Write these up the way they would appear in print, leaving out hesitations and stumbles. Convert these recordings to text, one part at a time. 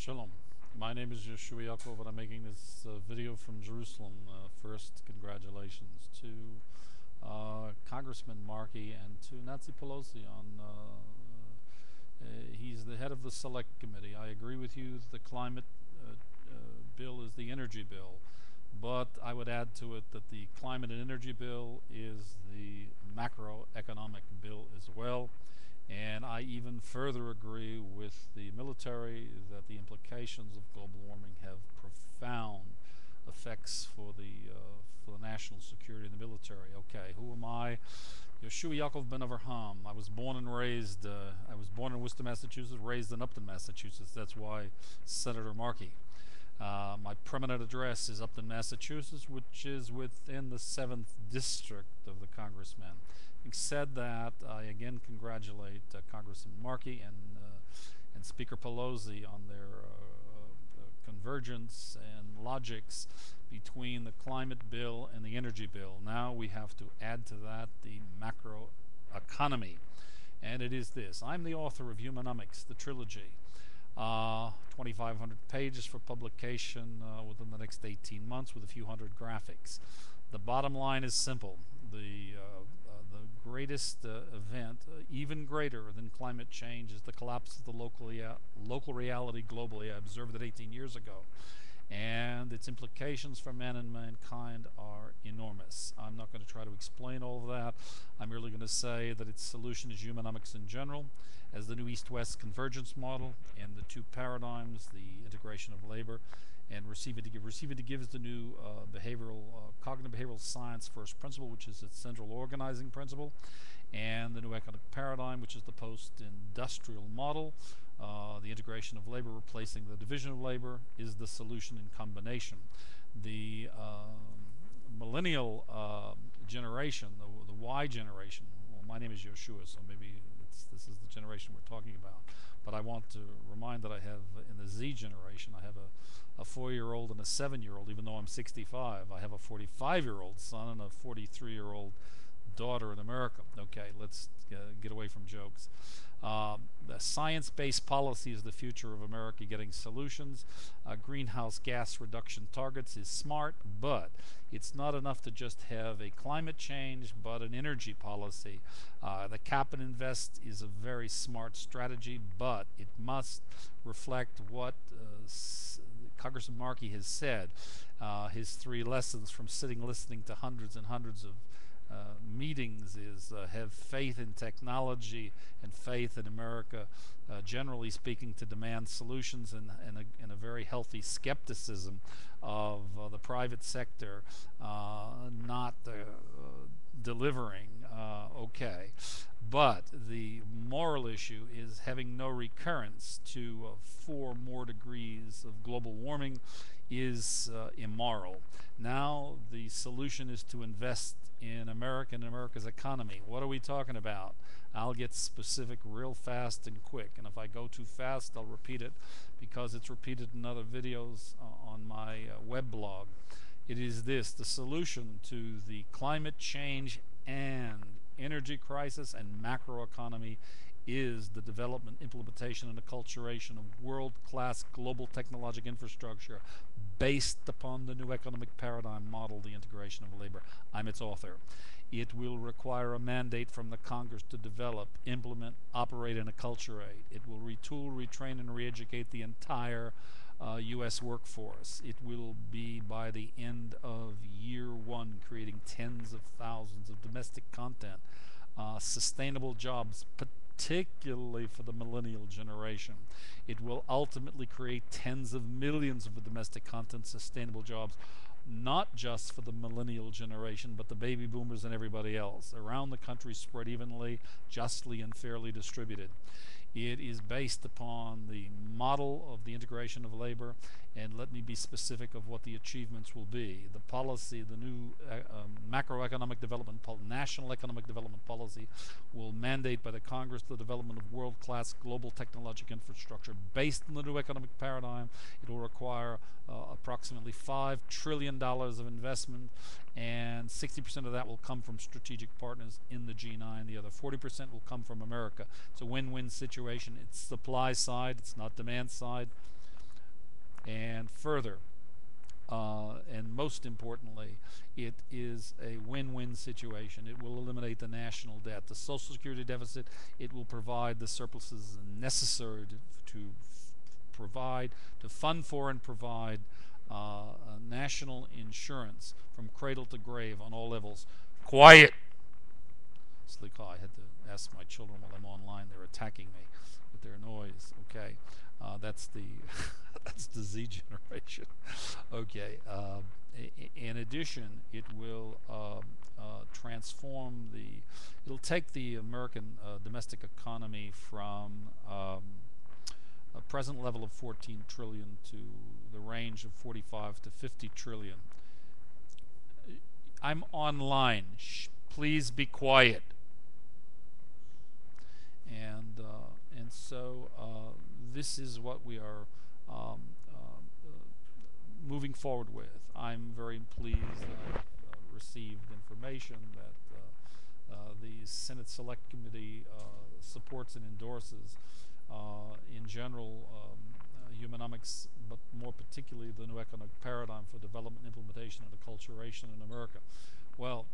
Shalom. My name is Yehoshua Yaakov, and I'm making this video from Jerusalem. First, congratulations to Congressman Markey and to Nancy Pelosi on. He's the head of the Select Committee. I agree with you. The climate bill is the energy bill, but I would add to it that the climate and energy bill is the macroeconomic bill as well. And I even further agree with the military that the implications of global warming have profound effects for the national security in the military. Okay, who am I? Yehoshua Yaakov ben Avraham. I was born and raised. I was born in Worcester, Massachusetts, raised in Upton, Massachusetts. That's why Senator Markey. My permanent address is Upton, Massachusetts, which is within the 7th district of the congressman. Having said that, I again congratulate Congressman Markey and Speaker Pelosi on their convergence and logics between the climate bill and the energy bill. Now we have to add to that the macro economy, and it is this. I'm the author of Humanomics, the trilogy. 2,500 pages for publication within the next 18 months with a few hundred graphics. The bottom line is simple. The greatest event, even greater than climate change, is the collapse of the local reality globally. I observed it 18 years ago. And its implications for man and mankind are enormous. I'm not going to try to explain all of that. I'm merely going to say that its solution is Humanomics in general, as the new East-West convergence model, and the two paradigms, the integration of labor and receiving to give. Receiving to give is the new cognitive behavioral science first principle, which is its central organizing principle, and the new economic paradigm, which is the post-industrial model. The integration of labor replacing the division of labor is the solution in combination. The millennial generation, the Y generation, well, my name is Yehoshua, so maybe this is the generation we're talking about. But I want to remind that I have, in the Z generation, I have a 4-year-old and a 7-year-old, even though I'm 65. I have a 45-year-old son and a 43-year-old daughter in America. Okay, let's get away from jokes. The science-based policy is the future of America getting solutions. Greenhouse gas reduction targets is smart, but it's not enough to just have a climate change, but an energy policy. The cap and invest is a very smart strategy, but it must reflect what Congressman Markey has said. His 3 lessons from sitting listening to hundreds and hundreds of meetings is have faith in technology and faith in America, generally speaking, to demand solutions, and a very healthy skepticism of the private sector not delivering. Okay, but the moral issue is having no recurrence to 4 more degrees of global warming is immoral. Now the solution is to invest in America and America's economy. What are we talking about? I'll get specific real fast and quick, and if I go too fast I'll repeat it because it's repeated in other videos on my web blog. It is this: the solution to the climate change and energy crisis and macroeconomy is the development, implementation, and acculturation of world-class global technological infrastructure based upon the new economic paradigm model, the integration of labor. I'm its author. It will require a mandate from the Congress to develop, implement, operate, and acculturate. It will retool, retrain, and re-educate the entire U.S. workforce. It will be, by the end of year 1, creating tens of thousands of domestic content, sustainable jobs, particularly for the millennial generation. It will ultimately create tens of millions of domestic content sustainable jobs, not just for the millennial generation, but the baby boomers and everybody else around the country, spread evenly, justly, and fairly distributed. It is based upon the model of the integration of labor, and let me be specific of what the achievements will be. The policy, the new macroeconomic development, national economic development policy, will mandate by the Congress the development of world-class global technological infrastructure based on the new economic paradigm. It will require approximately $5 trillion of investment, and 60% of that will come from strategic partners in the G9. The other 40% will come from America. It's a win-win situation. It's supply side, it's not demand side. And further, and most importantly, it is a win-win situation. It will eliminate the national debt, the Social Security deficit. It will provide the surpluses necessary to fund for and provide national insurance from cradle to grave on all levels. Quiet! Slicha, I had to ask my children while I'm online. They're attacking me with their noise. Okay, that's the that's the Z generation. Okay. In addition, it will transform the. It'll take the American domestic economy from a present level of 14 trillion to the range of 45 to 50 trillion. I'm online. Shh, please be quiet. And so this is what we are moving forward with. I'm very pleased that I've received information that the Senate Select Committee supports and endorses in general Humanomics, but more particularly the new economic paradigm for development, implementation, and acculturation in America. Well,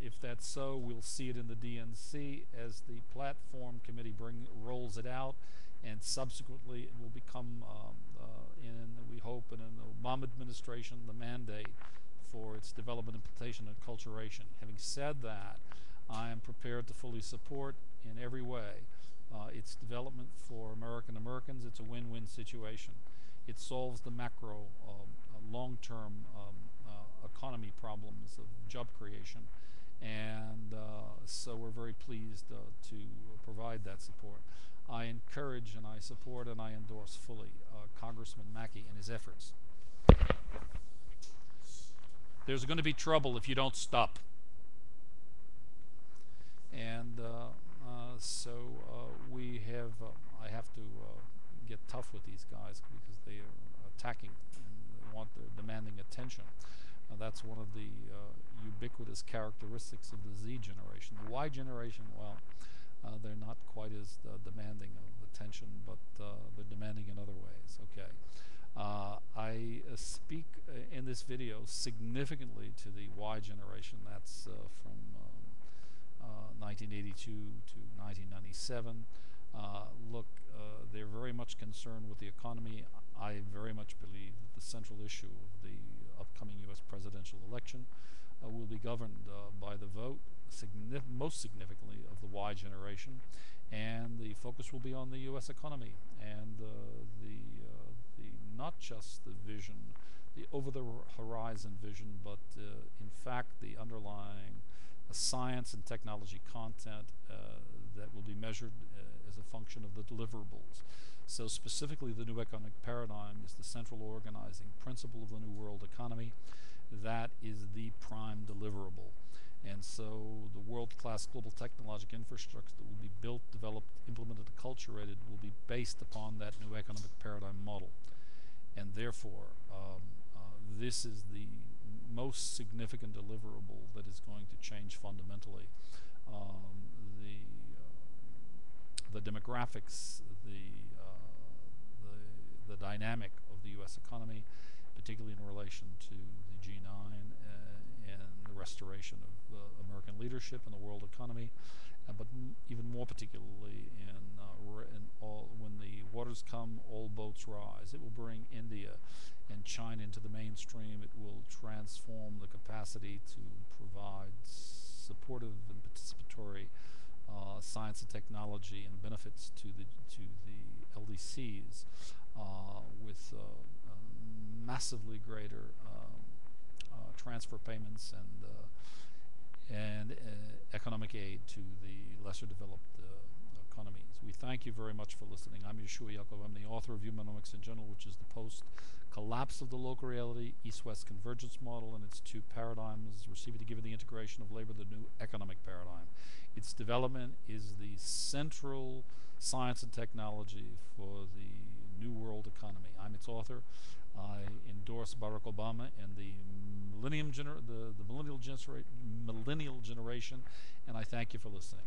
if that's so, we'll see it in the DNC as the platform committee rolls it out, and subsequently it will become, we hope, in an Obama administration, the mandate for its development, implementation, and acculturation. Having said that, I am prepared to fully support in every way its development for Americans. It's a win-win situation. It solves the macro, long-term economy problems of job creation, and so we're very pleased to provide that support. I encourage and I support and I endorse fully Congressman Mackey in his efforts. There's going to be trouble if you don't stop. And I have to get tough with these guys because they are attacking and they're demanding attention. That's one of the ubiquitous characteristics of the Z generation. The Y generation, well, they're not quite as demanding of attention, but they're demanding in other ways. Okay. I speak in this video significantly to the Y generation. That's from 1982 to 1997. Look, they're very much concerned with the economy. I very much believe that the central issue of the upcoming U.S. presidential election will be governed by the vote, most significantly of the Y generation, and the focus will be on the U.S. economy and not just the vision, the over-the-horizon vision, but in fact the underlying science and technology content that will be measured as a function of the deliverables. So specifically, the new economic paradigm is the central organizing principle of the new world economy. That is the prime deliverable. And so the world-class global technological infrastructure that will be built, developed, implemented, acculturated will be based upon that new economic paradigm model. And therefore, this is the most significant deliverable that is going to change fundamentally the demographics, the dynamic of the U.S. economy, particularly in relation to the G9 and the restoration of American leadership in the world economy, but even more particularly when the waters come, all boats rise. It will bring India and China into the mainstream. It will transform the capacity to provide supportive and participatory science and technology and benefits to the LDCs with massively greater transfer payments and economic aid to the lesser developed economies. We thank you very much for listening. I'm Yehoshua Yaakov. I'm the author of Humanomics in General, which is the post-collapse of the local reality, East-West convergence model, and its two paradigms, receiving to give the integration of labor, the new economic paradigm. Its development is the central science and technology for the new world economy. I'm its author. I endorse Barack Obama and the millennial generation, and I thank you for listening.